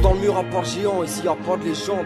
dans le mur à part géant, ici y a pas de légende.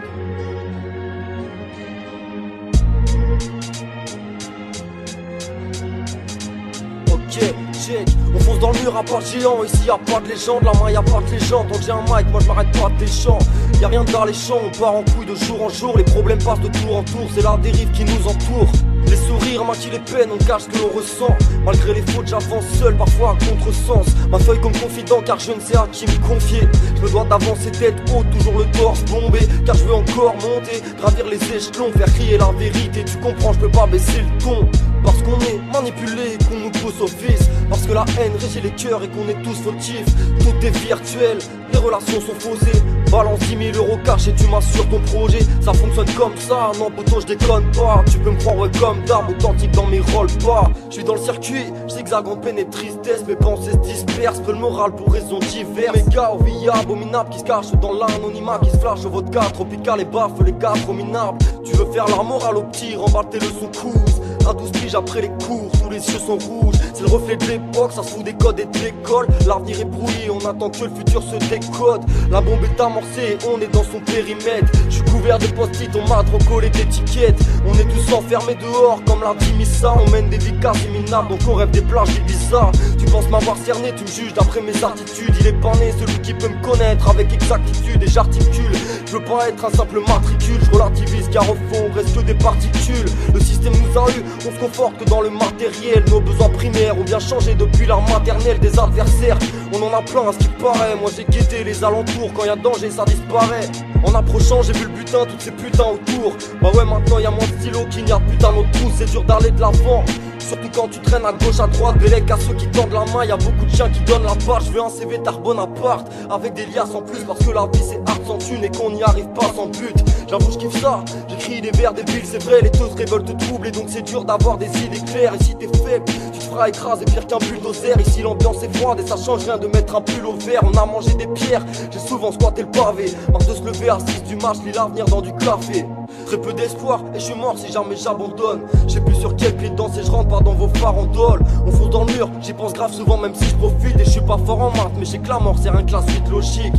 Ok, check. On fonce dans le mur à part géant, ici y a pas de légende. La main y a pas de légende, on dit un mic, moi je m'arrête pas de tes chants. Y'a rien d'alléchant, on part en couille de jour en jour. Les problèmes passent de tour en tour, c'est la dérive qui nous entoure. Les sourires maquillent les peines, on cache ce que l'on ressent. Malgré les fautes, j'avance seul, parfois à contresens. Ma feuille comme confident, car je ne sais à qui me confier. Je me dois d'avancer tête haute, toujours le torse bombé. Car je veux encore monter, gravir les échelons, faire crier la vérité. Tu comprends, je peux pas baisser le ton. Parce qu'on est manipulé et qu'on nous pousse au vice. Parce que la haine régit les cœurs et qu'on est tous fautifs. Tout est virtuel, les relations sont faussées. Balance 10 000 € cash et tu m'assures ton projet. Ça fonctionne comme ça, non poto je déconne pas. Tu peux me croire comme d'arbre, authentique dans mes rôles pas. Je suis dans le circuit, je zigzague en peine et tristesse. Mes pensées se dispersent, peu le moral pour raisons diverses. Mes gars aux vies abominables qui se cachent dans l'anonymat. Qui se flashent au vodka, tropical et baffe les gars trop minables. Tu veux faire la morale au petit, remballe tes leçons couses. À 12 piges après les cours, tous les yeux sont rouges. C'est le reflet de l'époque, ça se fout des codes et de l'école. L'avenir est brouillé, on attend que le futur se décode. La bombe est amorcée, on est dans son périmètre. Je suis couvert de post-it, on m'a trop collé d'étiquettes. On est tous enfermés dehors comme la vie Missa. On mène des vies quasi minables, donc on rêve des plages bizarres. Tu penses m'avoir cerné, tu me juges d'après mes attitudes. Il est pas né celui qui peut me connaître avec exactitude. Et j'articule, je veux pas être un simple matricule. Je relativise car au fond on reste que des particules. Le système nous a eu, on se conforte que dans le matériel. Nos besoins primaires ont bien changé depuis l'art maternelle des adversaires. On en a plein à ce qui paraît. Moi j'ai guetté les alentours, quand y a danger ça disparaît. En approchant j'ai vu le butin, toutes ces putains autour. Bah ouais maintenant y a moins de stylo qu'il n'y a de putain notre trou. C'est dur d'aller de l'avant, surtout quand tu traînes à gauche à droite. Bélec à ceux qui tendent la main, y a beaucoup de chiens qui donnent la part. Je veux un CV d'art Bonaparte, avec des liasses en plus. Parce que la vie c'est art sans thune et qu'on n'y arrive pas sans but. J'avoue je kiffe ça, j'écris des vers débiles. C'est vrai les taux se révoltent troubles et donc c'est dur d'avoir des idées claires. Et si t'es faible, tu te feras écraser pire qu'un bulldozer. Ici l'ambiance est froide et ça change rien de mettre un pull au vert. On a mangé des pierres, j'ai souvent squatté le pavé. Marre de se lever à 6 du match, lis l'avenir dans du café. Très peu d'espoir et je suis mort si jamais j'abandonne. Je sais plus sur quel pied danser, je rentre pas dans vos farandoles. On fonce dans le mur, j'y pense grave souvent même si je profite. Et je suis pas fort en maths mais j'ai que la mort c'est rien que la suite logique.